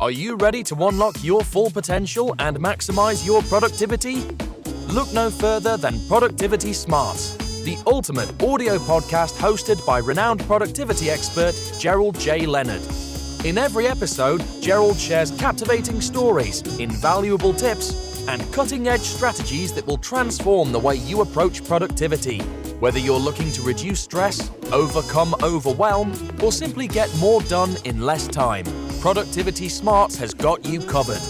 Are you ready to unlock your full potential and maximize your productivity? Look no further than Productivity Smarts, the ultimate audio podcast hosted by renowned productivity expert Gerald J. Leonard. In every episode, Gerald shares captivating stories, invaluable tips, and cutting-edge strategies that will transform the way you approach productivity. Whether you're looking to reduce stress, overcome overwhelm, or simply get more done in less time, Productivity Smarts has got you covered.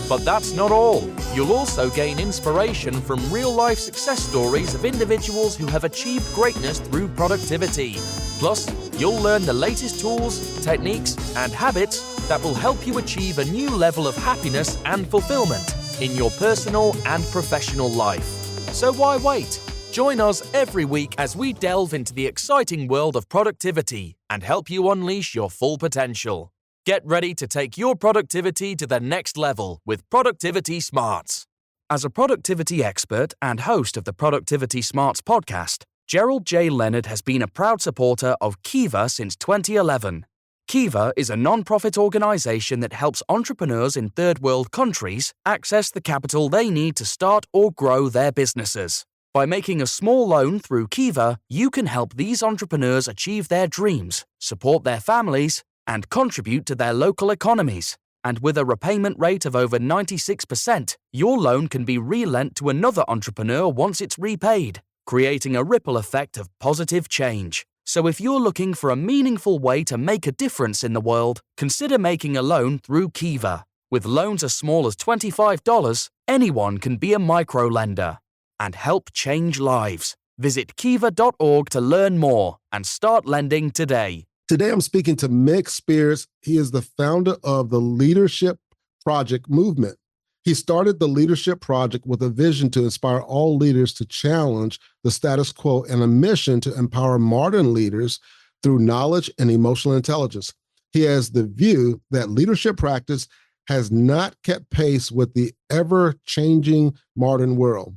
But that's not all. You'll also gain inspiration from real-life success stories of individuals who have achieved greatness through productivity. Plus, you'll learn the latest tools, techniques, and habits that will help you achieve a new level of happiness and fulfillment in your personal and professional life. So why wait? Join us every week as we delve into the exciting world of productivity and help you unleash your full potential. Get ready to take your productivity to the next level with Productivity Smarts. As a productivity expert and host of the Productivity Smarts podcast, Gerald J. Leonard has been a proud supporter of Kiva since 2011. Kiva is a non-profit organization that helps entrepreneurs in third world countries access the capital they need to start or grow their businesses. By making a small loan through Kiva, you can help these entrepreneurs achieve their dreams, support their families, and contribute to their local economies. And with a repayment rate of over 96%, your loan can be relent to another entrepreneur once it's repaid, creating a ripple effect of positive change. So if you're looking for a meaningful way to make a difference in the world, consider making a loan through Kiva. With loans as small as $25, anyone can be a microlender and help change lives. Visit kiva.org to learn more and start lending today. Today, I'm speaking to Mick Spiers. He is the founder of the Leadership Project movement. He started the Leadership Project with a vision to inspire all leaders to challenge the status quo and a mission to empower modern leaders through knowledge and emotional intelligence. He has the view that leadership practice has not kept pace with the ever-changing modern world.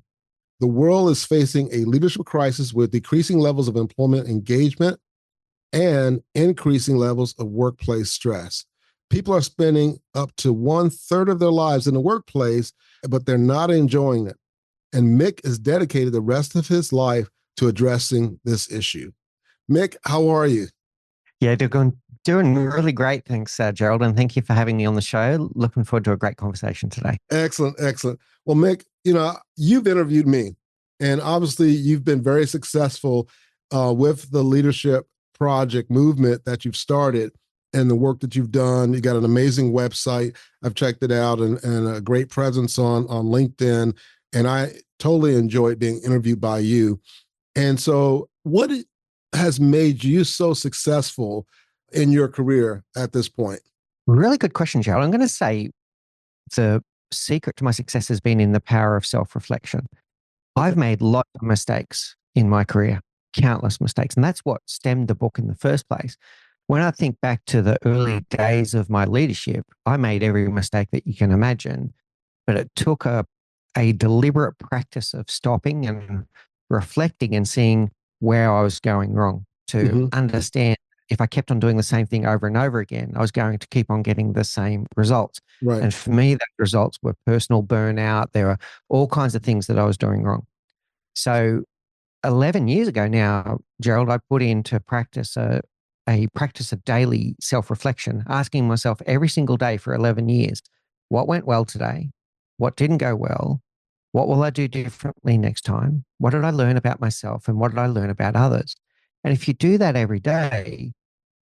The world is facing a leadership crisis with decreasing levels of employment engagement and increasing levels of workplace stress. People are spending up to 1/3 of their lives in the workplace, but they're not enjoying it. And Mick is dedicated the rest of his life to addressing this issue. Mick, how are you? Yeah, doing really great. Thanks, Gerald. And thank you for having me on the show. Looking forward to a great conversation today. Excellent, excellent. Well, Mick, you've interviewed me, and obviously you've been very successful with the Leadership Project movement that you've started and the work that you've done. You got an amazing website. I've checked it out, and a great presence on LinkedIn. And I totally enjoyed being interviewed by you. And so what has made you so successful in your career at this point? Really good question, Gerald. I'm going to say the secret to my success has been in the power of self-reflection. I've made lots of mistakes in my career, countless mistakes. And that's what stemmed the book in the first place. When I think back to the early days of my leadership, I made every mistake that you can imagine, but it took a deliberate practice of stopping and reflecting and seeing where I was going wrong to understand if I kept on doing the same thing over and over again, I was going to keep on getting the same results. Right. And for me, the results were personal burnout. There were all kinds of things that I was doing wrong. So 11 years ago now, Gerald, I put into practice a practice of daily self-reflection, asking myself every single day for 11 years, what went well today? What didn't go well? What will I do differently next time? What did I learn about myself? And what did I learn about others? And if you do that every day,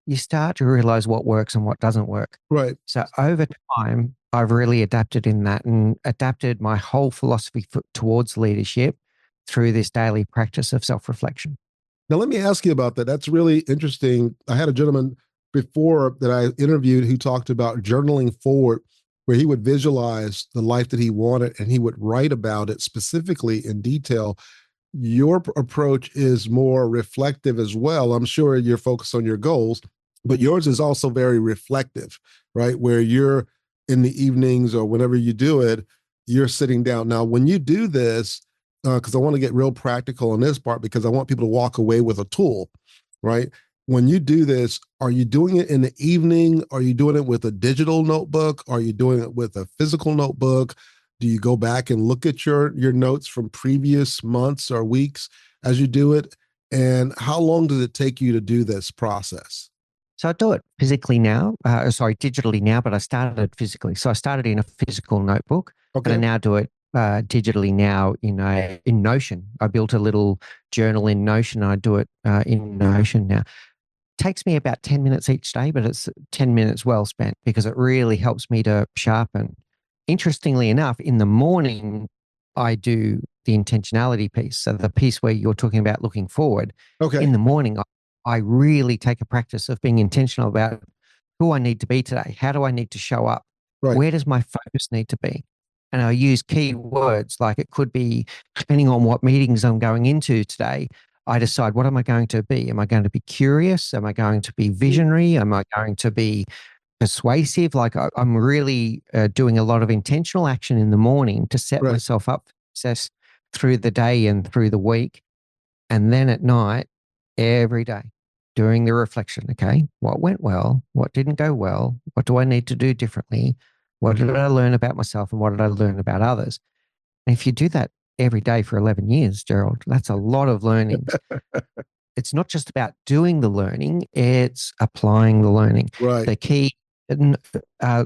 you start to realize what works and what doesn't work. Right. So over time, I've really adapted in that and adapted my whole philosophy towards leadership through this daily practice of self-reflection. Now, let me ask you about that. That's really interesting. I had a gentleman before that I interviewed who talked about journaling forward, where he would visualize the life that he wanted and he would write about it specifically in detail. Your approach is more reflective as well. I'm sure you're focused on your goals, but yours is also very reflective, right? Where you're in the evenings or whenever you do it, you're sitting down. Now, when you do this, because I want to get real practical on this part, because I want people to walk away with a tool, right? when you do this, are you doing it in the evening? Are you doing it with a digital notebook? Are you doing it with a physical notebook? Do you go back and look at your notes from previous months or weeks as you do it? And how long does it take you to do this process? So I do it physically now, digitally now, but I started physically. So I started in a physical notebook, and I Okay. now do it digitally now in Notion. I built a little journal in Notion. I do it in Notion now. Takes me about 10 minutes each day, but it's 10 minutes well spent because it really helps me to sharpen. Interestingly enough, in the morning, I do the intentionality piece. So the piece where you're talking about looking forward. Okay. In the morning, I really take a practice of being intentional about who I need to be today. How do I need to show up? Right. Where does my focus need to be? And I use key words like it could be, depending on what meetings I'm going into today, I decide what am I going to be? Am I going to be curious? Am I going to be visionary? Am I going to be persuasive? Like I'm really doing a lot of intentional action in the morning to set Right. myself up for success through the day and through the week. And then at night, every day, doing the reflection. Okay, what went well? What didn't go well? What do I need to do differently? What did I learn about myself and what did I learn about others? And if you do that every day for 11 years, Gerald, that's a lot of learnings. It's not just about doing the learning, it's applying the learning. Right. The key,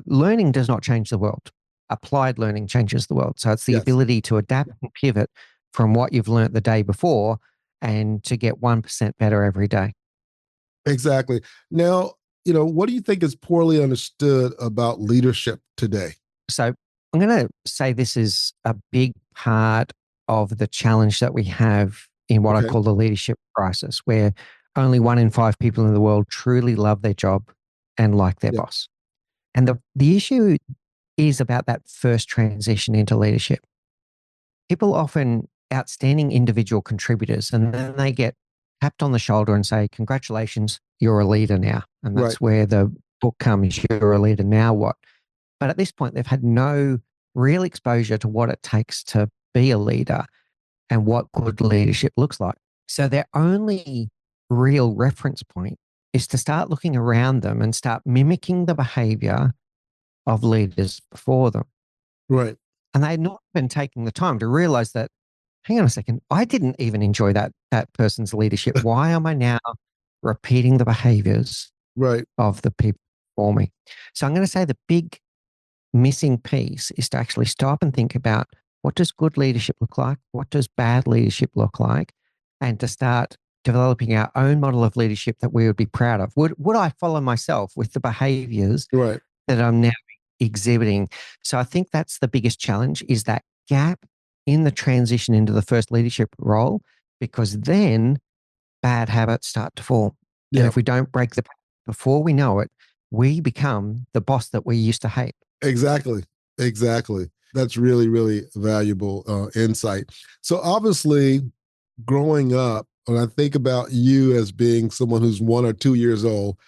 learning does not change the world. Applied learning changes the world. So it's the Yes. ability to adapt and pivot from what you've learned the day before and to get 1% better every day. Exactly. Now, what do you think is poorly understood about leadership today? So I'm going to say this is a big part of the challenge that we have in what I Okay. call the leadership crisis, where only 1 in 5 people in the world truly love their job and like their Yeah. boss. And the issue is about that first transition into leadership. People often outstanding individual contributors, and then they get tapped on the shoulder and say, congratulations, you're a leader now. And Right. that's where the book comes, you're a leader now what? But at this point, they've had no real exposure to what it takes to be a leader and what good leadership looks like. So their only real reference point is to start looking around them and start mimicking the behavior of leaders before them. Right. And they'd not been taking the time to realize that, hang on a second, I didn't even enjoy that person's leadership. Why am I now repeating the behaviors Right. of the people before me? So I'm going to say the big missing piece is to actually stop and think about what does good leadership look like? What does bad leadership look like? And to start developing our own model of leadership that we would be proud of. Would I follow myself with the behaviors Right. that I'm now exhibiting? So I think that's the biggest challenge is that gap in the transition into the first leadership role, because then bad habits start to form. And Yeah. if we don't break the before we know it, we become the boss that we used to hate. Exactly. Exactly. That's really, really valuable insight. So obviously, growing up, when I think about you as being someone who's 1 or 2 years old,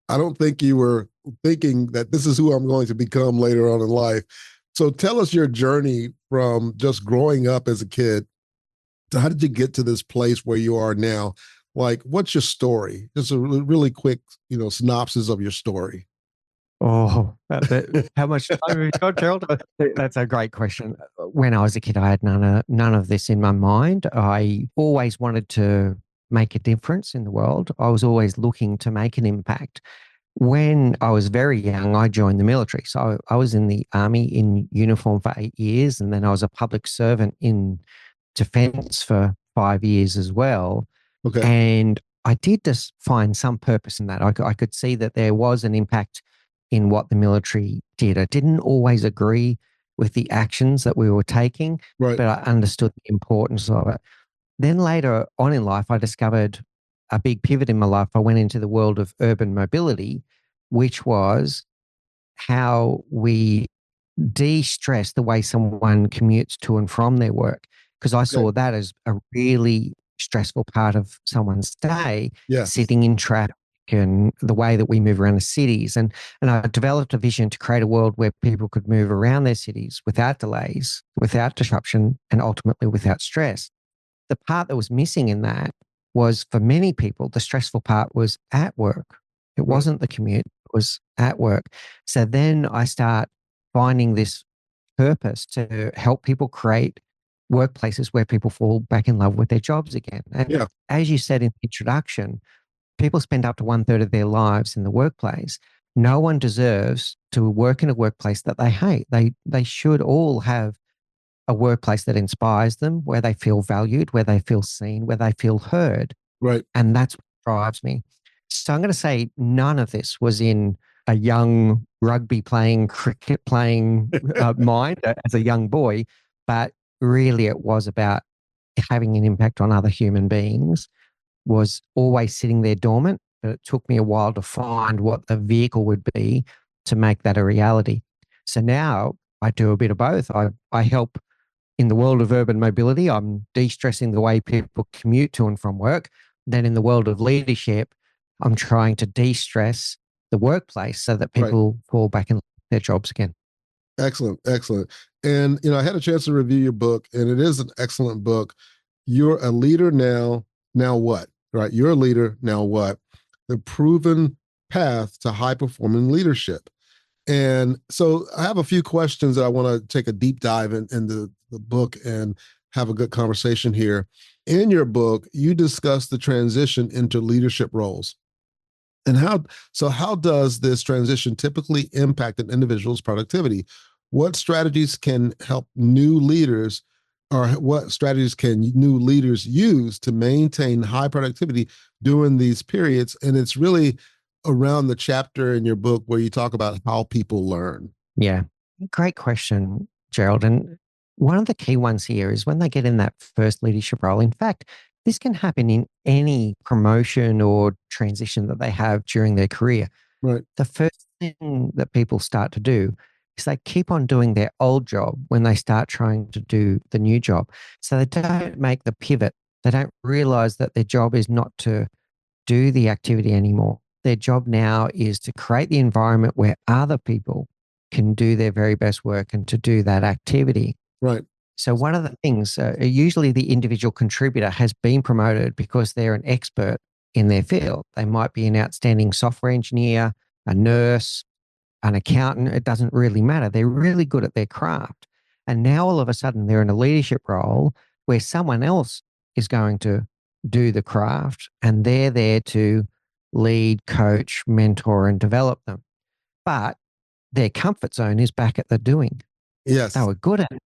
I don't think you were thinking that this is who I'm going to become later on in life. So tell us your journey from just growing up as a kid to how did you get to this place where you are now? Like, what's your story? Just a really quick, synopsis of your story. Oh, how much time have you got, Gerald? That's a great question. When I was a kid, I had none of this in my mind. I always wanted to make a difference in the world. I was always looking to make an impact. When I was very young, I joined the military. So I was in the army in uniform for 8 years, and then I was a public servant in defense for 5 years as well. Okay. And I did just find some purpose in that. I could see that there was an impact in what the military did. I didn't always agree with the actions that we were taking, Right. but I understood the importance of it. Then later on in life, I discovered a big pivot in my life. I went into the world of urban mobility, which was how we de-stress the way someone commutes to and from their work. Because I Okay. saw that as a really stressful part of someone's day, Yes. sitting in traffic and the way that we move around the cities. And I developed a vision to create a world where people could move around their cities without delays, without disruption, and ultimately without stress. The part that was missing in that was for many people, the stressful part was at work. It wasn't the commute, it was at work. So then I start finding this purpose to help people create workplaces where people fall back in love with their jobs again. And as you said in the introduction, people spend up to 1/3 of their lives in the workplace. No one deserves to work in a workplace that they hate. They should all have a workplace that inspires them, where they feel valued, where they feel seen, where they feel heard. Right. And that's what drives me. So I'm going to say none of this was in a young rugby playing, cricket playing mind as a young boy, but really it was about having an impact on other human beings, was always sitting there dormant, but it took me a while to find what the vehicle would be to make that a reality. So now I do a bit of both. I help in the world of urban mobility. I'm de-stressing the way people commute to and from work. Then in the world of leadership, I'm trying to de-stress the workplace so that people fall back in their jobs again. Excellent. Excellent. And, I had a chance to review your book, and it is an excellent book. You're a leader now. Now what? Right? You're a leader. Now what? The proven path to high-performing leadership. And so I have a few questions that I want to take a deep dive in the book and have a good conversation here. In your book, you discuss the transition into leadership roles. And how does this transition typically impact an individual's productivity? What strategies can help new leaders, or what strategies can new leaders use to maintain high productivity during these periods? And it's really around the chapter in your book where you talk about how people learn. Yeah, great question, Gerald. And one of the key ones here is when they get in that first leadership role. In fact, this can happen in any promotion or transition that they have during their career. Right. The first thing that people start to do is they keep on doing their old job when they start trying to do the new job. So they don't make the pivot. They don't realize that their job is not to do the activity anymore. Their job now is to create the environment where other people can do their very best work and to do that activity. Right. So one of the things, usually the individual contributor has been promoted because they're an expert in their field. They might be an outstanding software engineer, a nurse, an accountant. It doesn't really matter. They're really good at their craft. And now all of a sudden they're in a leadership role where someone else is going to do the craft and they're there to lead, coach, mentor, and develop them. But their comfort zone is back at the doing. Yes. They were good at it.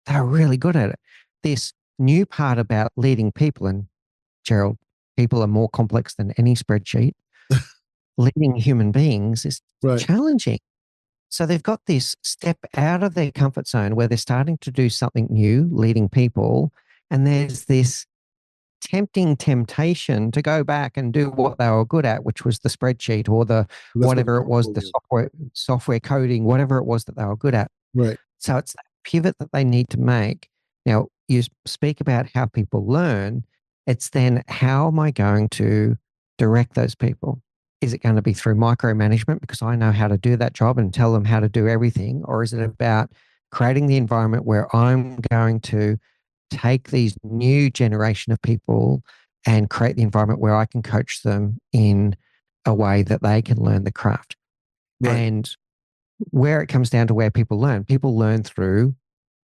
They were really good at it. This new part about leading people, and Gerald, people are more complex than any spreadsheet. Leading human beings is challenging. So they've got this step out of their comfort zone where they're starting to do something new, leading people. And there's this temptation to go back and do what they were good at, which was the spreadsheet or the whatever it was, the software coding, whatever it was that they were good at. Right. So it's that pivot that they need to make. Now, you speak about how people learn. It's then, how am I going to direct those people? Is it going to be through micromanagement because I know how to do that job and tell them how to do everything? Or is it about creating the environment where I'm going to take these new generation of people and create the environment where I can coach them in a way that they can learn the craft? Right. And where it comes down to where people learn through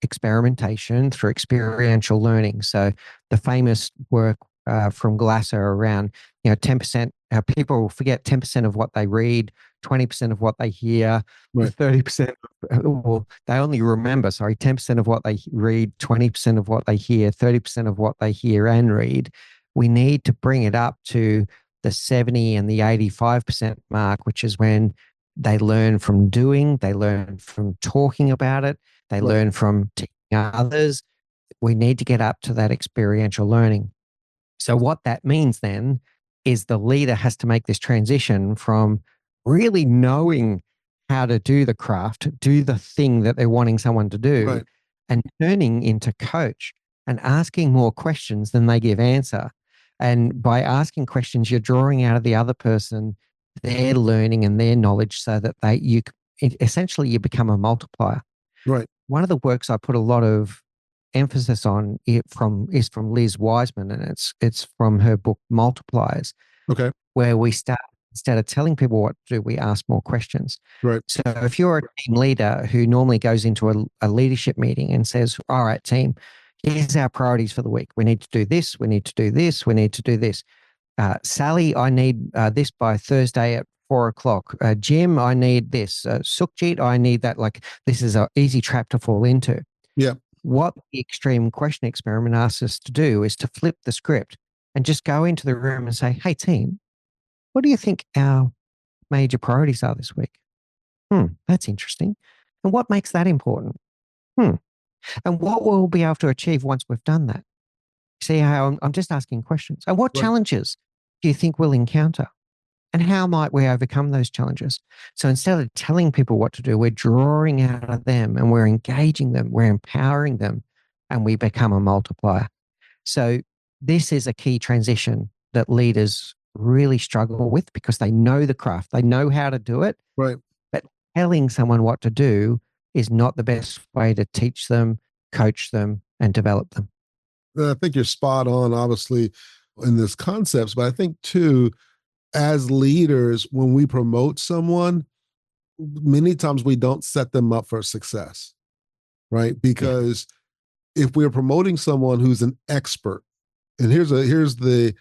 experimentation, through experiential learning. So the famous work from Glasser around, 10%, people forget 10% of what they read, 20% of what they hear, 30%, well, they only remember, 10% of what they read, 20% of what they hear, 30% of what they hear and read. We need to bring it up to the 70 and the 85% mark, which is when they learn from doing, they learn from talking about it, they learn from teaching others. We need to get up to that experiential learning. So what that means then is the leader has to make this transition from really knowing how to do the craft, do the thing that they're wanting someone to do, and turning into coach and asking more questions than they give answer. And by asking questions, you're drawing out of the other person their learning and their knowledge so that essentially you become a multiplier. Right. One of the works I put a lot of emphasis on it is from Liz Wiseman, and it's from her book Multipliers. Okay. Where we start, instead of telling people what to do, we ask more questions. Right. So if you're a team leader who normally goes into a leadership meeting and says, all right, team, here's our priorities for the week. We need to do this. We need to do this. We need to do this. Sally, I need this by Thursday at 4:00. Jim, I need this. Sukhjit, I need that. Like, this is an easy trap to fall into. Yeah. What the extreme question experiment asks us to do is to flip the script and just go into the room and say, hey, team, what do you think our major priorities are this week? That's interesting. And what makes that important? And what we'll be able to achieve once we've done that? See how I'm just asking questions. And what challenges do you think we'll encounter? And how might we overcome those challenges? So instead of telling people what to do, we're drawing out of them and we're engaging them, we're empowering them, and we become a multiplier. So this is a key transition that leaders really struggle with because they know the craft, they know how to do it. Right. But telling someone what to do is not the best way to teach them, coach them, and develop them. I think you're spot on, obviously, in this concepts, but I think too, as leaders, when we promote someone, many times we don't set them up for success, right? Because if we're promoting someone who's an expert, and here's the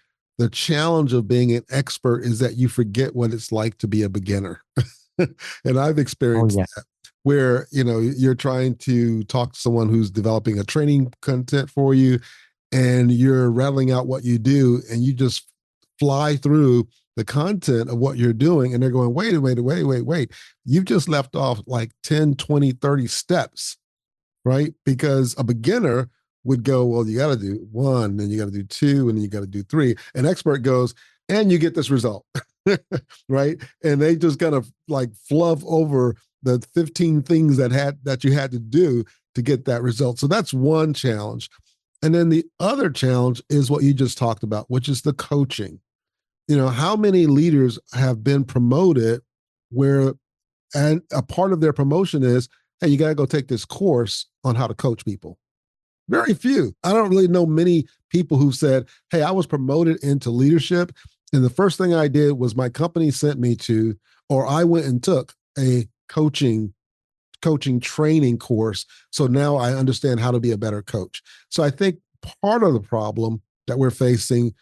challenge of being an expert is that you forget what it's like to be a beginner. And I've experienced that, where, you're trying to talk to someone who's developing a training content for you, and you're rattling out what you do, and you just fly through the content of what you're doing, and they're going, wait. You've just left off like 10, 20, 30 steps, right? Because a beginner would go, well, you got to do 1, then you got to do 2, and then you got to do 3. An expert goes, and you get this result, right? And they just kind of like fluff over the 15 things that you had to do to get that result. So that's one challenge. And then the other challenge is what you just talked about, which is the coaching. How many leaders have been promoted and a part of their promotion is, hey, you got to go take this course on how to coach people. Very few. I don't really know many people who said, hey, I was promoted into leadership, and the first thing I did was my company sent me to, or I went and took a coaching training course. So now I understand how to be a better coach. So I think part of the problem that we're facing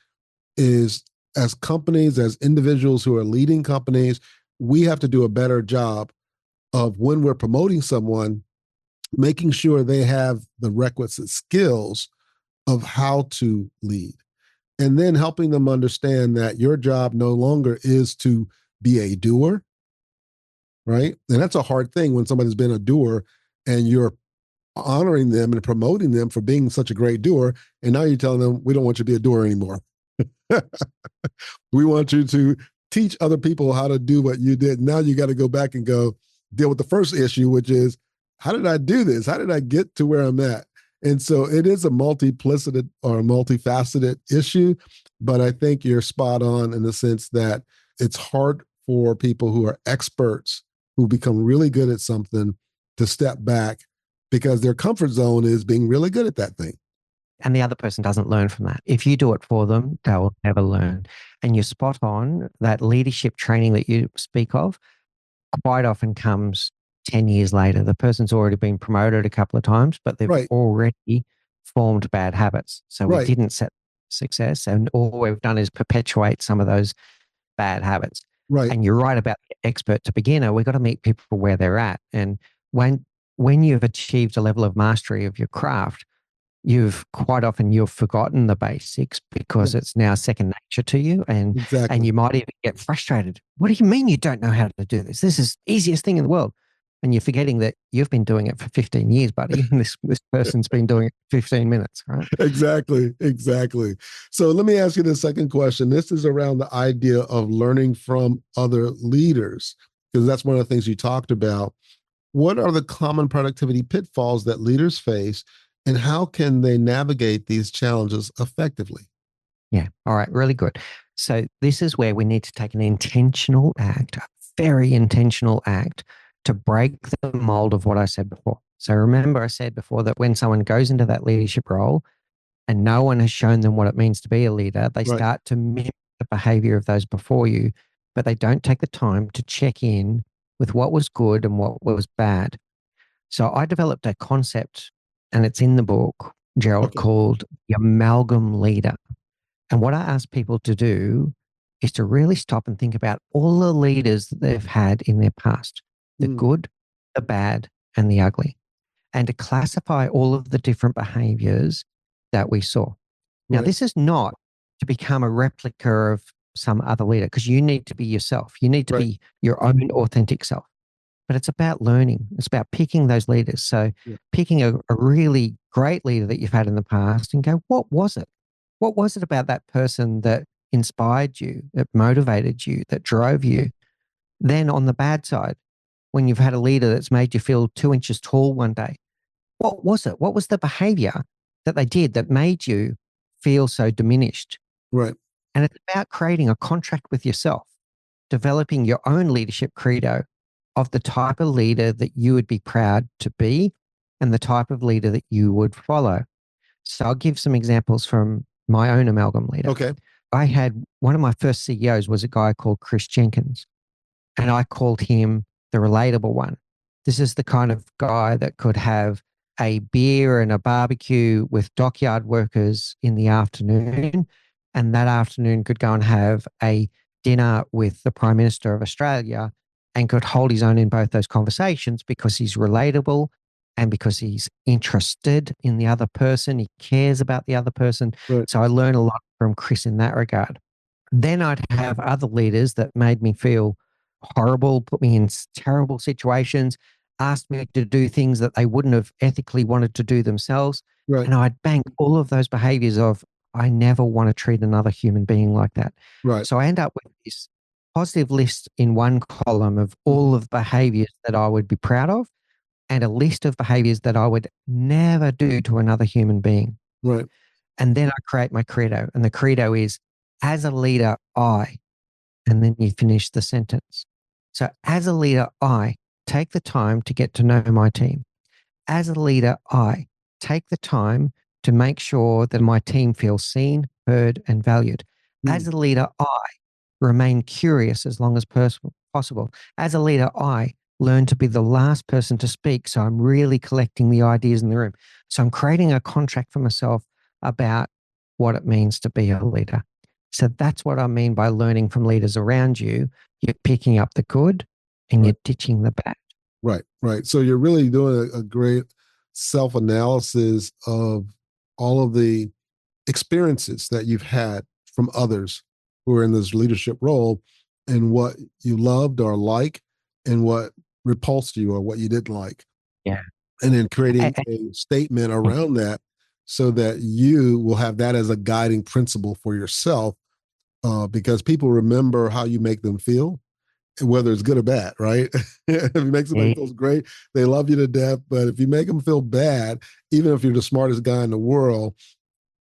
is, as companies, as individuals who are leading companies, we have to do a better job of, when we're promoting someone, making sure they have the requisite skills of how to lead, and then helping them understand that your job no longer is to be a doer, right? And that's a hard thing when somebody's been a doer and you're honoring them and promoting them for being such a great doer, and now you're telling them, we don't want you to be a doer anymore. We want you to teach other people how to do what you did. Now you got to go back and go deal with the first issue, which is, how did I do this? How did I get to where I'm at? And so it is a multifaceted issue, but I think you're spot on in the sense that it's hard for people who are experts, who become really good at something, to step back because their comfort zone is being really good at that thing. And the other person doesn't learn from that. If you do it for them, they'll never learn. And you're spot on. That leadership training that you speak of quite often comes 10 years later. The person's already been promoted a couple of times, but they've already formed bad habits. So we didn't set success, and all we've done is perpetuate some of those bad habits. Right. And you're right about expert to beginner. We've got to meet people where they're at. And when you've achieved a level of mastery of your craft, you've forgotten the basics because it's now second nature to you. And you might even get frustrated. What do you mean you don't know how to do this? This is the easiest thing in the world. And you're forgetting that you've been doing it for 15 years, buddy. And this person's been doing it for 15 minutes, right? Exactly. So let me ask you the second question. This is around the idea of learning from other leaders, because that's one of the things you talked about. What are the common productivity pitfalls that leaders face, and how can they navigate these challenges effectively? Yeah. All right. Really good. So this is where we need to take an intentional act, a very intentional act, to break the mold of what I said before. So remember I said before that when someone goes into that leadership role and no one has shown them what it means to be a leader, they Right. start to mimic the behavior of those before you, but they don't take the time to check in with what was good and what was bad. So I developed a concept, and it's in the book, Gerald, Okay. called the amalgam leader. And what I ask people to do is to really stop and think about all the leaders that they've had in their past, the Mm, good, the bad, and the ugly, and to classify all of the different behaviors that we saw. Now, right. this is not to become a replica of some other leader, because you need to be yourself. You need to Right. be your own authentic self. But it's about learning. It's about picking those leaders. So Yeah. picking a really great leader that you've had in the past and go, what was it? What was it about that person that inspired you, that motivated you, that drove you? Then on the bad side, when you've had a leader that's made you feel 2 inches tall one day, what was it? What was the behavior that they did that made you feel so diminished? Right. And it's about creating a contract with yourself, developing your own leadership credo of the type of leader that you would be proud to be and the type of leader that you would follow. So I'll give some examples from my own amalgam leader. Okay. I had one of my first CEOs was a guy called Chris Jenkins, and I called him the relatable one. This is the kind of guy that could have a beer and a barbecue with dockyard workers in the afternoon, and that afternoon could go and have a dinner with the Prime Minister of Australia and could hold his own in both those conversations because he's relatable and because he's interested in the other person. He cares about the other person. Right. So I learned a lot from Chris in that regard. Then I'd have other leaders that made me feel horrible, put me in terrible situations, asked me to do things that they wouldn't have ethically wanted to do themselves. Right. And I'd bank all of those behaviors of, I never want to treat another human being like that. Right. So I end up with this positive list in one column of all of the behaviors that I would be proud of and a list of behaviors that I would never do to another human being. Right. And then I create my credo. And the credo is, as a leader, I, and then you finish the sentence. So as a leader, I take the time to get to know my team. As a leader, I take the time to make sure that my team feels seen, heard, and valued. As a leader, I remain curious as long as possible. As a leader, I learn to be the last person to speak. So I'm really collecting the ideas in the room. So I'm creating a contract for myself about what it means to be a leader. So that's what I mean by learning from leaders around you. You're picking up the good and you're ditching the bad. Right. Right. So you're really doing a great self-analysis of all of the experiences that you've had from others who are in this leadership role and what you loved or like and what repulsed you or what you didn't like. Yeah. And then creating a statement around that so that you will have that as a guiding principle for yourself, because people remember how you make them feel, whether it's good or bad, right? If you make somebody feel great, they love you to death. But if you make them feel bad, even if you're the smartest guy in the world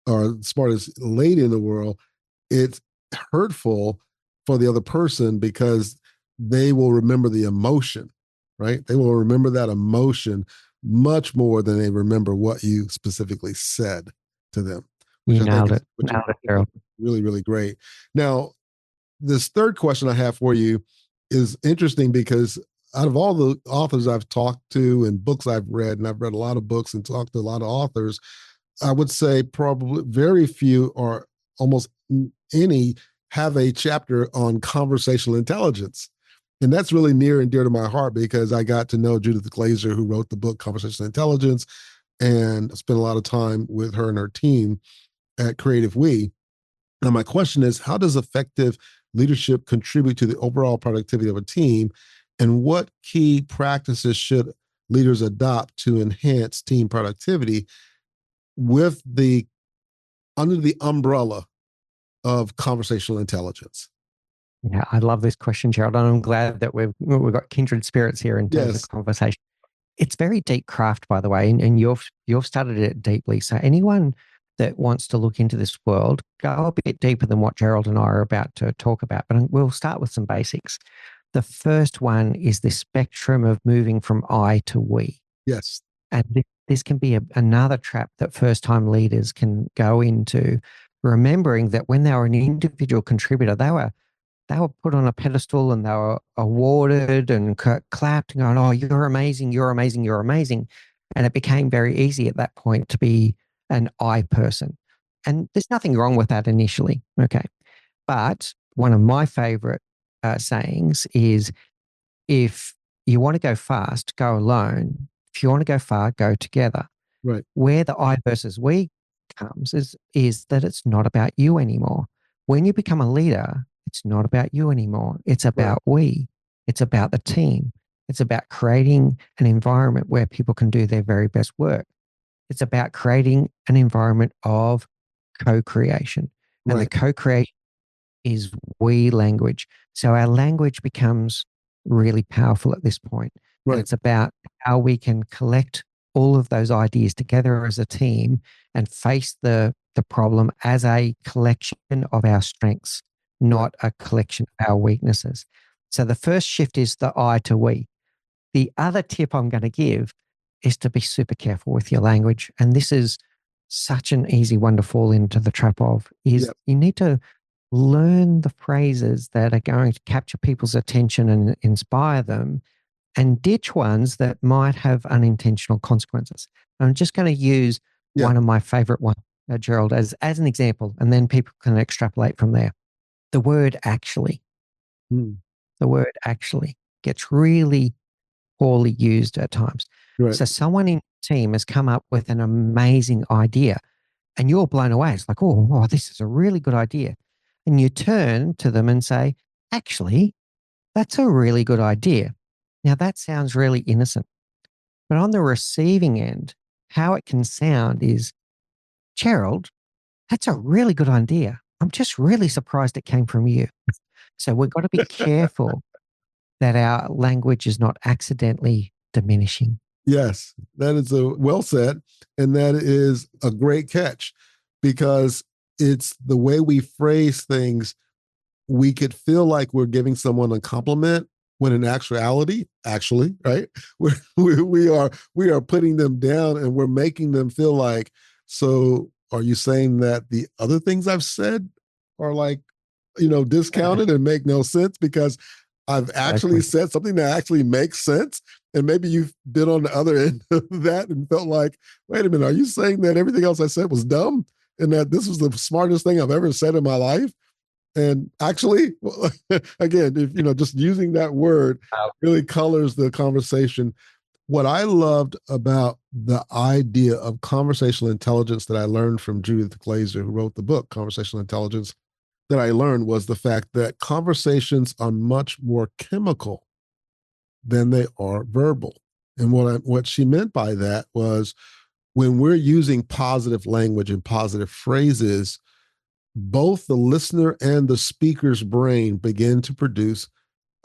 or smartest lady in the world, it's hurtful for the other person because they will remember the emotion, right? They will remember that emotion much more than they remember what you specifically said to them, which You I think nailed is it. Nailed it, is Gerald. really, really great. Now, this third question I have for you is interesting because out of all the authors I've talked to and books I've read, and I've read a lot of books and talked to a lot of authors, I would say probably very few or almost any have a chapter on conversational intelligence. And that's really near and dear to my heart because I got to know Judith Glaser, who wrote the book Conversational Intelligence, and spent a lot of time with her and her team at Creative We. Now, my question is, how does effective leadership contribute to the overall productivity of a team? And what key practices should leaders adopt to enhance team productivity with the under the umbrella of conversational intelligence? Yeah, I love this question, Gerald. And I'm glad that we've got kindred spirits here in terms of Yes. conversation. It's very deep craft, by the way, and you've studied it deeply. So anyone that wants to look into this world, go a bit deeper than what Gerald and I are about to talk about. But we'll start with some basics. The first one is the spectrum of moving from I to we. Yes. And this can be another trap that first-time leaders can go into, remembering that when they were an individual contributor, they were put on a pedestal and they were awarded and clapped and going, oh, you're amazing, you're amazing, you're amazing. And it became very easy at that point to be an I person. And there's nothing wrong with that initially. Okay. But one of my favorite sayings is, if you want to go fast, go alone. If you want to go far, go together. Right. Where the I versus we comes is that it's not about you anymore. When you become a leader, it's not about you anymore. It's about we. It's about the team. It's about creating an environment where people can do their very best work. It's about creating an environment of co-creation. And the co-creation is we language. So our language becomes really powerful at this point. Right. And it's about how we can collect all of those ideas together as a team and face the problem as a collection of our strengths, not a collection of our weaknesses. So the first shift is the I to we. The other tip I'm going to give is to be super careful with your language. And this is such an easy one to fall into the trap of, is you need to learn the phrases that are going to capture people's attention and inspire them, and ditch ones that might have unintentional consequences. I'm just going to use one of my favorite ones, Gerald, as an example, and then people can extrapolate from there. The word actually. The word actually gets really poorly used at times. Right. So someone in the team has come up with an amazing idea and you're blown away. It's like, oh, this is a really good idea. And you turn to them and say, actually, that's a really good idea. Now that sounds really innocent, but on the receiving end, how it can sound is, Gerald, that's a really good idea. I'm just really surprised it came from you. So we've got to be careful that our language is not accidentally diminishing. Yes, that is well said. And that is a great catch, because it's the way we phrase things. We could feel like we're giving someone a compliment when in actuality, right? We are putting them down, and we're making them feel like, so are you saying that the other things I've said are like, discounted and make no sense because I've actually said something that actually makes sense? And maybe you've been on the other end of that and felt like, wait a minute, are you saying that everything else I said was dumb and that this was the smartest thing I've ever said in my life? And actually, again, if just using that word really colors the conversation. What I loved about the idea of conversational intelligence that I learned from Judith Glaser, who wrote the book Conversational Intelligence, that I learned was the fact that conversations are much more chemical than they are verbal. And what she meant by that was, when we're using positive language and positive phrases, both the listener and the speaker's brain begin to produce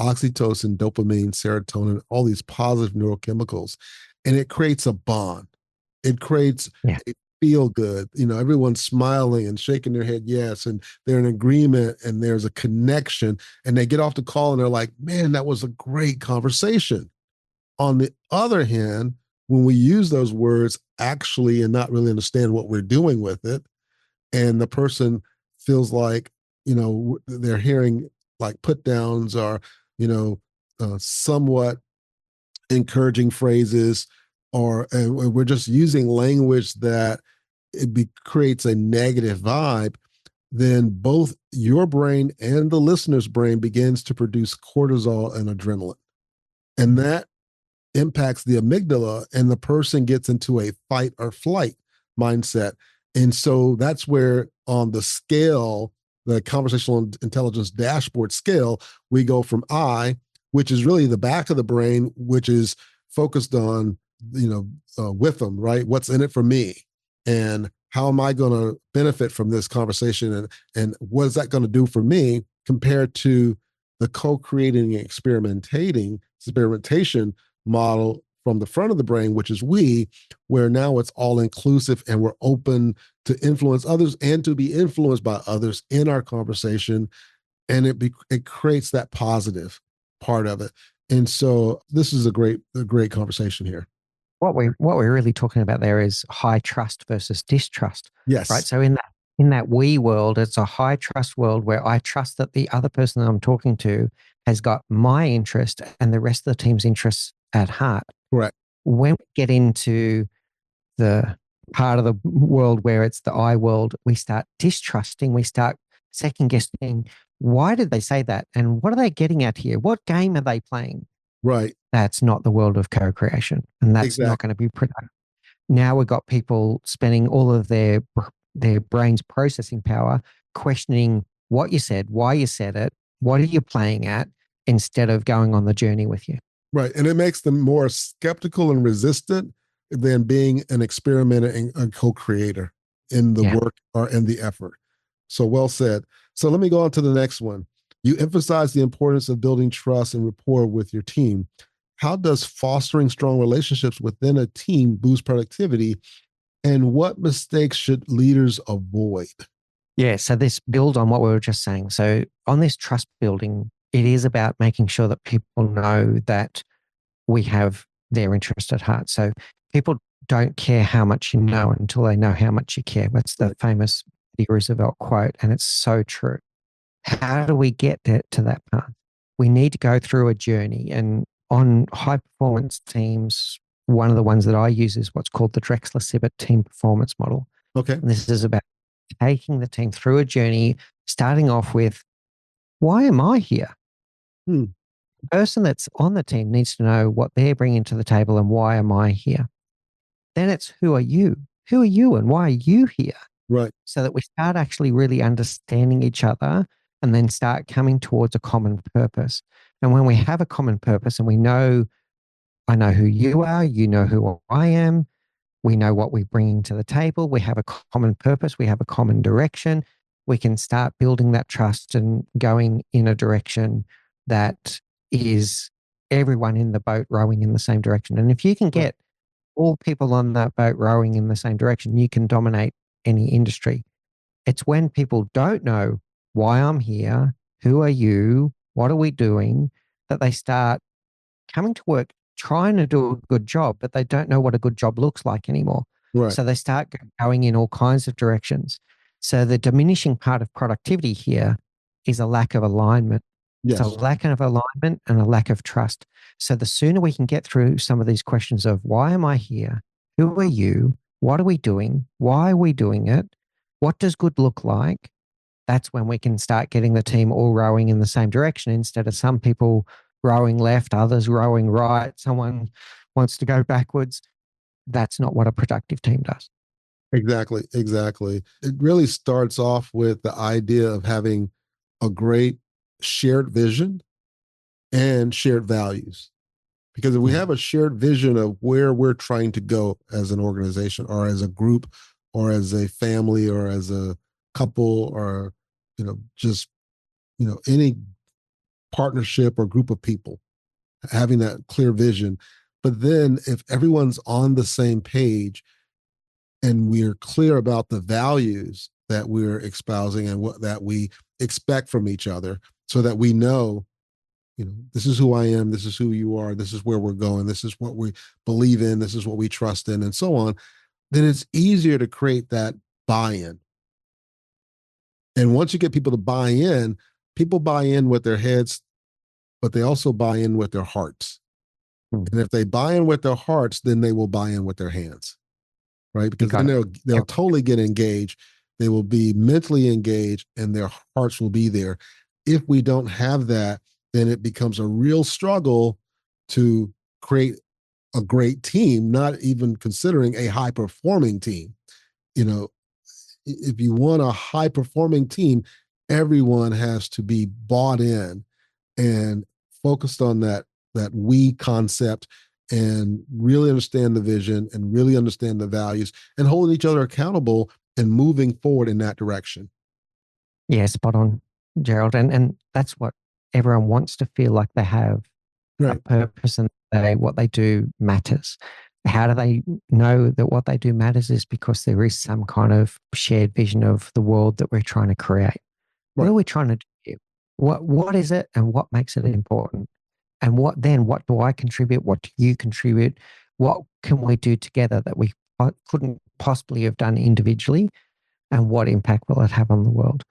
oxytocin, dopamine, serotonin, all these positive neurochemicals, and it creates a bond. It creates a feel good. Everyone's smiling and shaking their head yes, and they're in agreement, and there's a connection, and they get off the call and they're like, man, that was a great conversation. On the other hand, when we use those words actually and not really understand what we're doing with it, and the person feels like, they're hearing like put downs or, somewhat encouraging phrases, or we're just using language that creates a negative vibe, then both your brain and the listener's brain begins to produce cortisol and adrenaline. And that impacts the amygdala, and the person gets into a fight or flight mindset. And so that's where, on the scale, the conversational intelligence dashboard scale, we go from I, which is really the back of the brain, which is focused on, with them, right? What's in it for me? And how am I going to benefit from this conversation? And what is that going to do for me, compared to the co-creating and experimentation model from the front of the brain, which is we, where now it's all inclusive and we're open to influence others and to be influenced by others in our conversation. And it creates that positive part of it. And so this is a great conversation here. what we're really talking about there is high trust versus distrust, Yes. right? So in that we world, it's a high trust world where I trust that the other person that I'm talking to has got my interest and the rest of the team's interests at heart. Correct. When we get into the part of the world where it's the I world, we start distrusting, we start second guessing. Why did they say that? And what are they getting at here? What game are they playing? Right. That's not the world of co-creation. And that's not going to be productive. Now we've got people spending all of their brain's processing power questioning what you said, why you said it, what are you playing at, instead of going on the journey with you. Right. And it makes them more skeptical and resistant than being an experimenter and a co-creator in the work or in the effort. So well said. So let me go on to the next one. You emphasize the importance of building trust and rapport with your team. How does fostering strong relationships within a team boost productivity? And what mistakes should leaders avoid? Yeah, so this builds on what we were just saying. So on this trust building, it is about making sure that people know that we have their interest at heart. So people don't care how much you know until they know how much you care. That's the famous Teddy Roosevelt quote, and it's so true. How do we get to that path? We need to go through a journey. And on high performance teams, one of the ones that I use is what's called the Drexler-Sibbett team performance model. Okay. And this is about taking the team through a journey, starting off with, why am I here? The person that's on the team needs to know what they're bringing to the table and why am I here? Then it's, who are you? Who are you and why are you here? Right. So that we start actually really understanding each other and then start coming towards a common purpose. And when we have a common purpose and we know, I know who you are, you know who I am, we know what we're bringing to the table, we have a common purpose, we have a common direction, we can start building that trust and going in a direction that is everyone in the boat rowing in the same direction. And if you can get all people on that boat rowing in the same direction, you can dominate any industry. It's when people don't know why I'm here, who are you, what are we doing, that they start coming to work trying to do a good job, but they don't know what a good job looks like anymore. Right. So they start going in all kinds of directions. So the diminishing part of productivity here is a lack of alignment. Yes. It's a lack of alignment and a lack of trust. So the sooner we can get through some of these questions of, why am I here? Who are you? What are we doing? Why are we doing it? What does good look like? That's when we can start getting the team all rowing in the same direction, instead of some people rowing left, others rowing right. Someone wants to go backwards. That's not what a productive team does. Exactly. It really starts off with the idea of having a great shared vision and shared values. Because if we have a shared vision of where we're trying to go as an organization or as a group or as a family or as a couple or, just, any partnership or group of people, having that clear vision. But then if everyone's on the same page and we're clear about the values that we're espousing and what that we expect from each other, so that we know, this is who I am, this is who you are, this is where we're going, this is what we believe in, this is what we trust in, and so on, then it's easier to create that buy-in. And once you get people to buy in, people buy in with their heads, but they also buy in with their hearts. And if they buy in with their hearts, then they will buy in with their hands, right? Because then they'll totally get engaged. They will be mentally engaged and their hearts will be there. If we don't have that, then it becomes a real struggle to create a great team, not even considering a high performing team. If you want a high performing team, everyone has to be bought in and focused on that we concept and really understand the vision and really understand the values and holding each other accountable and moving forward in that direction. Yeah, spot on, Gerald. And that's what everyone wants, to feel like they have a purpose and what they do matters. How do they know that what they do matters? Is because there is some kind of shared vision of the world that we're trying to create. What are we trying to do here? What is it and what makes it important? And what do I contribute? What do you contribute? What can we do together that we couldn't possibly have done individually? And what impact will it have on the world?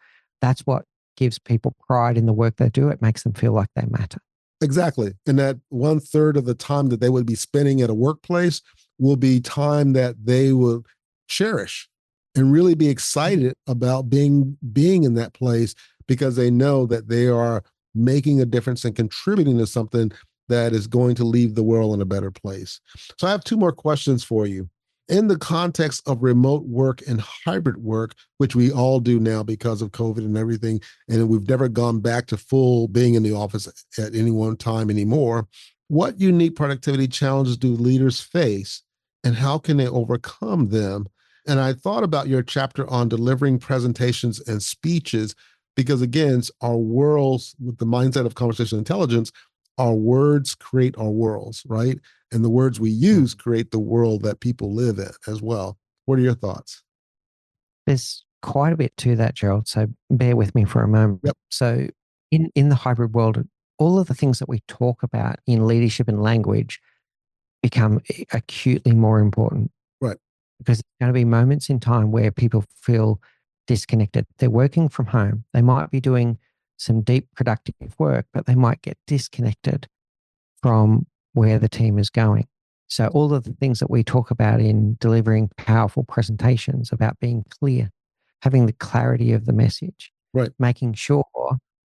That's what gives people pride in the work they do. It makes them feel like they matter. Exactly. And that 1/3 of the time that they would be spending at a workplace will be time that they will cherish and really be excited about being in that place, because they know that they are making a difference and contributing to something that is going to leave the world in a better place. So I have two more questions for you. In the context of remote work and hybrid work, which we all do now because of COVID and everything, and we've never gone back to full being in the office at any one time anymore, what unique productivity challenges do leaders face, and how can they overcome them? And I thought about your chapter on delivering presentations and speeches, because again, our worlds, with the mindset of conversational intelligence, our words create our worlds, right? And the words we use create the world that people live in as well. What are your thoughts? There's quite a bit to that, Gerald. So bear with me for a moment. Yep. So in the hybrid world, all of the things that we talk about in leadership and language become acutely more important. Right. Because there's going to be moments in time where people feel disconnected. They're working from home. They might be doing some deep productive work, but they might get disconnected from where the team is going. So all of the things that we talk about in delivering powerful presentations about being clear, having the clarity of the message, right, making sure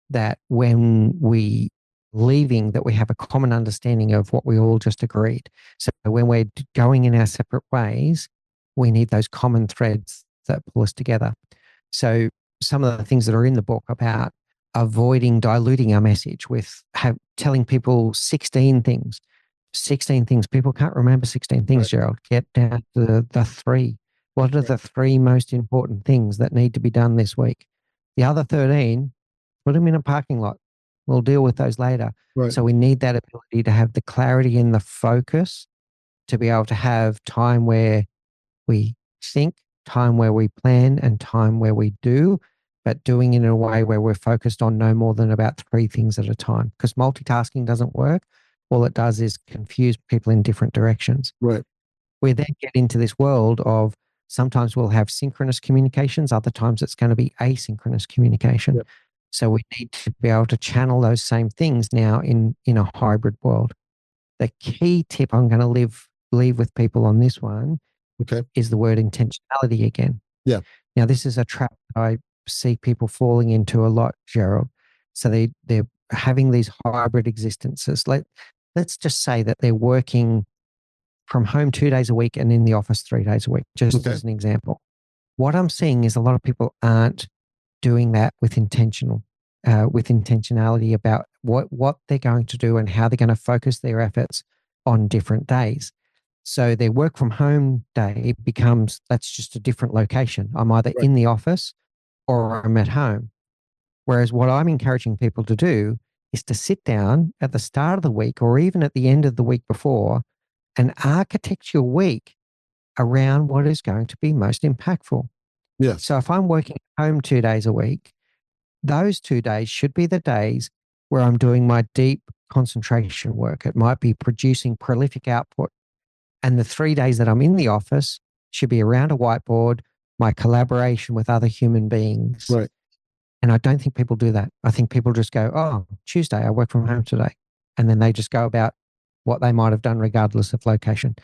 that when we leaving that we have a common understanding of what we all just agreed. So when we're going in our separate ways, we need those common threads that pull us together. So some of the things that are in the book about avoiding diluting our message with telling people 16 things. 16 things. People can't remember 16 things, right. Gerald. Get down to the three. What are the three most important things that need to be done this week? The other 13, put them in a parking lot. We'll deal with those later. Right. So we need that ability to have the clarity and the focus to be able to have time where we think, time where we plan, and time where we do, but doing it in a way where we're focused on no more than about three things at a time. Because multitasking doesn't work. All it does is confuse people in different directions. Right. We then get into this world of sometimes we'll have synchronous communications, other times it's going to be asynchronous communication. Yep. So we need to be able to channel those same things now in a hybrid world. The key tip I'm going to leave with people on this one is the word intentionality again. Yeah. Now, this is a trap that I see people falling into a lot, Gerald. So they're having these hybrid existences. Let's just say that they're working from home 2 days a week and in the office 3 days a week, just as an example. What I'm seeing is a lot of people aren't doing that with intentionality about what they're going to do and how they're going to focus their efforts on different days. So their work from home day becomes, that's just a different location. I'm either in the office or I'm at home. Whereas what I'm encouraging people to do is to sit down at the start of the week or even at the end of the week before and architect your week around what is going to be most impactful. Yes. So if I'm working at home 2 days a week, those 2 days should be the days where I'm doing my deep concentration work. It might be producing prolific output. And the 3 days that I'm in the office should be around a whiteboard, my collaboration with other human beings. Right. And I don't think people do that. I think people just go, oh, Tuesday, I work from home today. And then they just go about what they might have done regardless of location.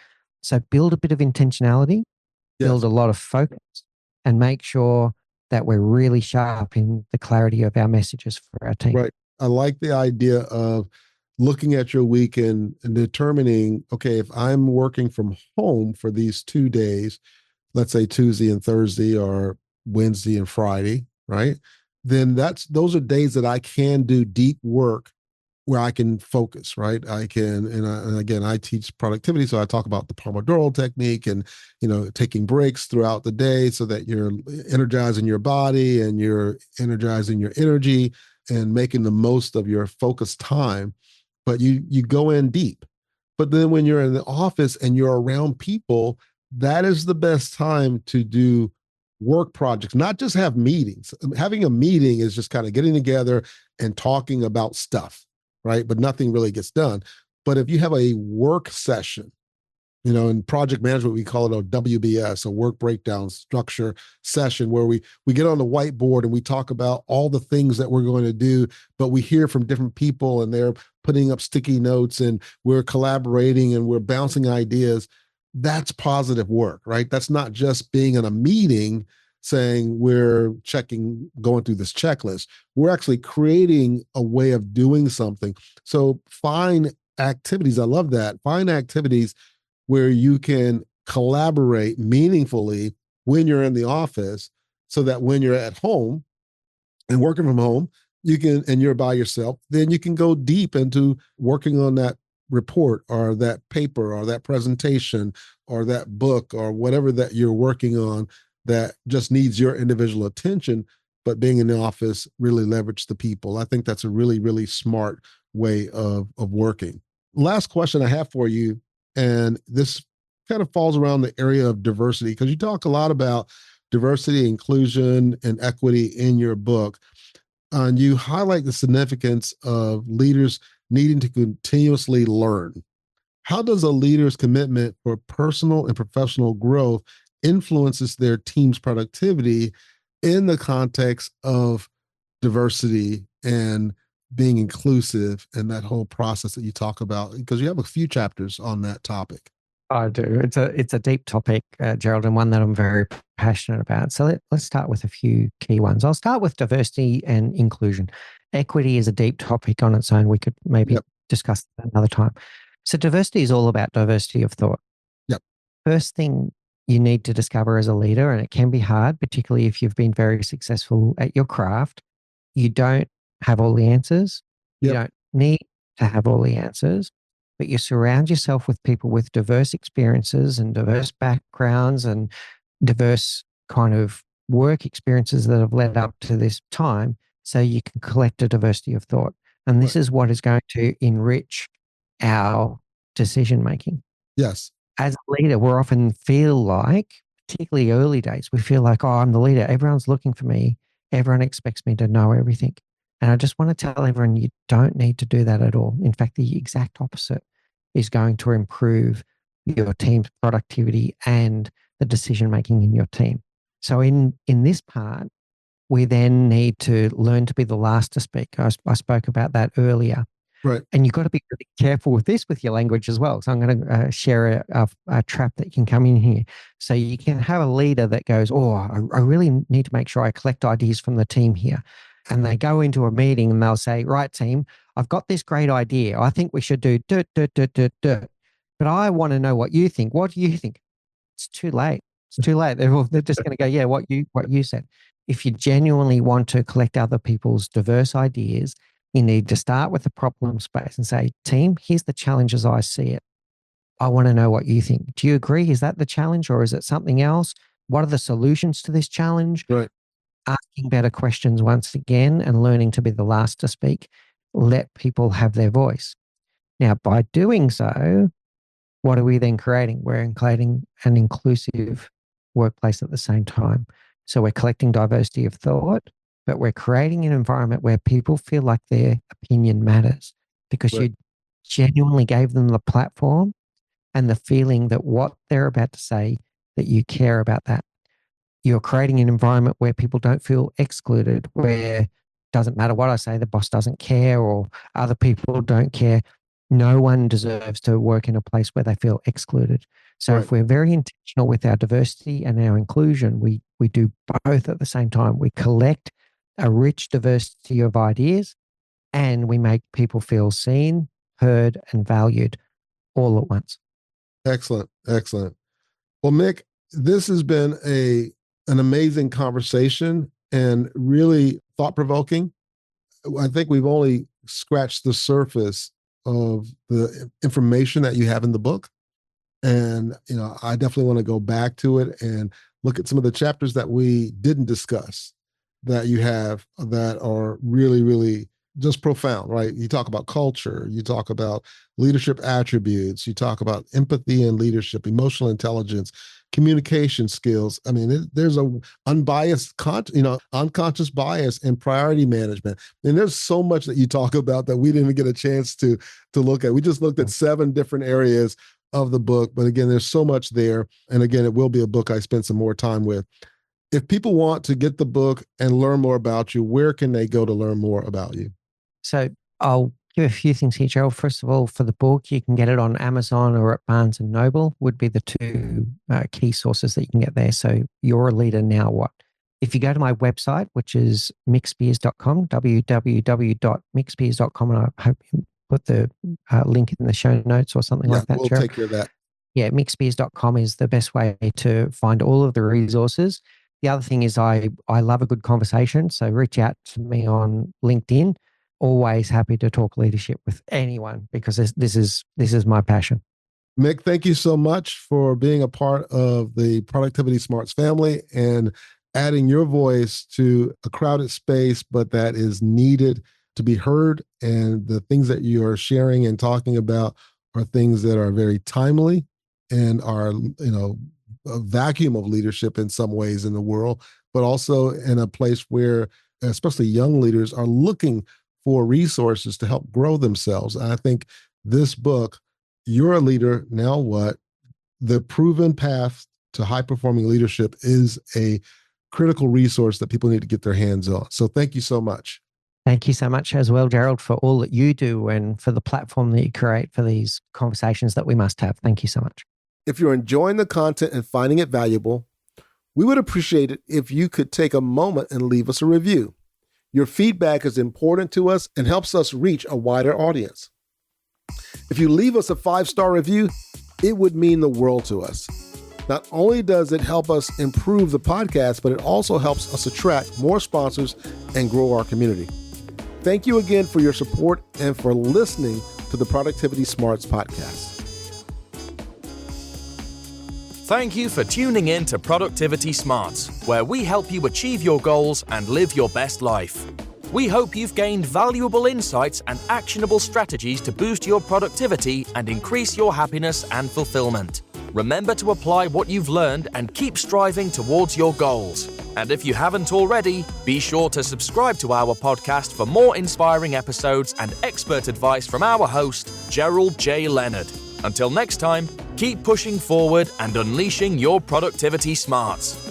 So build a bit of intentionality, build a lot of focus, and make sure that we're really sharp in the clarity of our messages for our team. Right. I like the idea of looking at your week and determining, okay, if I'm working from home for these 2 days, let's say Tuesday and Thursday or Wednesday and Friday, right? Then those are days that I can do deep work where I can focus, right? I can, and again, I teach productivity. So I talk about the Pomodoro technique and, taking breaks throughout the day so that you're energizing your body and you're energizing your energy and making the most of your focused time. But you go in deep. But then when you're in the office and you're around people, that is the best time to do work projects, not just have meetings. Having a meeting is just kind of getting together and talking about stuff, right? But nothing really gets done. But if you have a work session In project management, we call it a WBS, a work breakdown structure session, where we get on the whiteboard and we talk about all the things that we're going to do, but we hear from different people and they're putting up sticky notes and we're collaborating and we're bouncing ideas. That's positive work, right? That's not just being in a meeting saying we're going through this checklist. We're actually creating a way of doing something. So find activities. I love that. Find activities where you can collaborate meaningfully when you're in the office, so that when you're at home and working from home, and you're by yourself, then you can go deep into working on that report or that paper or that presentation or that book or whatever that you're working on that just needs your individual attention. But being in the office really leverage the people. I think that's a really, really smart way of working. Last question I have for you, and this kind of falls around the area of diversity, because you talk a lot about diversity, inclusion, and equity in your book. And you highlight the significance of leaders needing to continuously learn. How does a leader's commitment for personal and professional growth influences their team's productivity in the context of diversity and being inclusive, and that whole process that you talk about? Because you have a few chapters on that topic. I do. It's a deep topic, Gerald, and one that I'm very passionate about. So let's start with a few key ones. I'll start with diversity and inclusion. Equity is a deep topic on its own. We could maybe discuss that another time. So diversity is all about diversity of thought. Yep. First thing you need to discover as a leader, and it can be hard, particularly if you've been very successful at your craft, you don't have all the answers. Yep. You don't need to have all the answers, but you surround yourself with people with diverse experiences and diverse backgrounds and diverse kind of work experiences that have led up to this time, so you can collect a diversity of thought. And this is what is going to enrich our decision making. Yes. As a leader, we often feel like, particularly early days, we feel like, oh, I'm the leader. Everyone's looking for me. Everyone expects me to know everything. And I just want to tell everyone, you don't need to do that at all. In fact, the exact opposite is going to improve your team's productivity and the decision making in your team. So in this part, we then need to learn to be the last to speak. I spoke about that earlier. Right. And you've got to be really careful with this, with your language as well. So I'm going to share a trap that can come in here. So you can have a leader that goes, oh, I really need to make sure I collect ideas from the team here. And they go into a meeting and they'll say, right, team, I've got this great idea. I think we should do but I want to know what you think. What do you think? It's too late. It's too late. They're just going to go, yeah, what you said. If you genuinely want to collect other people's diverse ideas, you need to start with the problem space and say, team, here's the challenge as I see it. I want to know what you think. Do you agree? Is that the challenge, or is it something else? What are the solutions to this challenge? Right. Asking better questions once again and learning to be the last to speak. Let people have their voice. Now, by doing so, what are we then creating? We're creating an inclusive workplace at the same time. So we're collecting diversity of thought, but we're creating an environment where people feel like their opinion matters, because you genuinely gave them the platform and the feeling that what they're about to say, that you care about that. You're creating an environment where people don't feel excluded, where it doesn't matter what I say, the boss doesn't care or other people don't care. No one deserves to work in a place where they feel excluded. So if we're very intentional with our diversity and our inclusion, we do both at the same time. We collect a rich diversity of ideas and we make people feel seen, heard, and valued all at once. Excellent. Excellent. Well, Mick, this has been an amazing conversation and really thought-provoking. I think we've only scratched the surface of the information that you have in the book. And, I definitely want to go back to it and look at some of the chapters that we didn't discuss that you have that are really, really just profound, right? You talk about culture, you talk about leadership attributes, you talk about empathy and leadership, emotional intelligence, communication skills. I mean, there's a unbiased, unconscious bias and priority management. And there's so much that you talk about that we didn't get a chance to look at. We just looked at 7 different areas of the book, but again, there's so much there. And again, it will be a book I spend some more time with. If people want to get the book and learn more about you, where can they go to learn more about you? So I'll give a few things here, Gerald. First of all, for the book, you can get it on Amazon or at Barnes & Noble would be the two key sources that you can get there. So You're a Leader, Now What? If you go to my website, which is mickspiers.com, www.mickspiers.com, and I hope you put the link in the show notes or something like that, we'll Gerald. take care of that. Yeah, mickspiers.com is the best way to find all of the resources. The other thing is I love a good conversation, so reach out to me on LinkedIn. Always happy to talk leadership with anyone because this is my passion. Mick, thank you so much for being a part of the Productivity Smarts family and adding your voice to a crowded space, but that is needed to be heard. And the things that you are sharing and talking about are things that are very timely and are, a vacuum of leadership in some ways in the world, but also in a place where especially young leaders are looking for resources to help grow themselves. And I think this book, You're a Leader, Now What? The Proven Path to High-Performing Leadership is a critical resource that people need to get their hands on. So thank you so much. Thank you so much as well, Gerald, for all that you do and for the platform that you create for these conversations that we must have. Thank you so much. If you're enjoying the content and finding it valuable, we would appreciate it if you could take a moment and leave us a review. Your feedback is important to us and helps us reach a wider audience. If you leave us a 5-star review, it would mean the world to us. Not only does it help us improve the podcast, but it also helps us attract more sponsors and grow our community. Thank you again for your support and for listening to the Productivity Smarts podcast. Thank you for tuning in to Productivity Smarts, where we help you achieve your goals and live your best life. We hope you've gained valuable insights and actionable strategies to boost your productivity and increase your happiness and fulfillment. Remember to apply what you've learned and keep striving towards your goals. And if you haven't already, be sure to subscribe to our podcast for more inspiring episodes and expert advice from our host, Gerald J. Leonard. Until next time, keep pushing forward and unleashing your productivity smarts.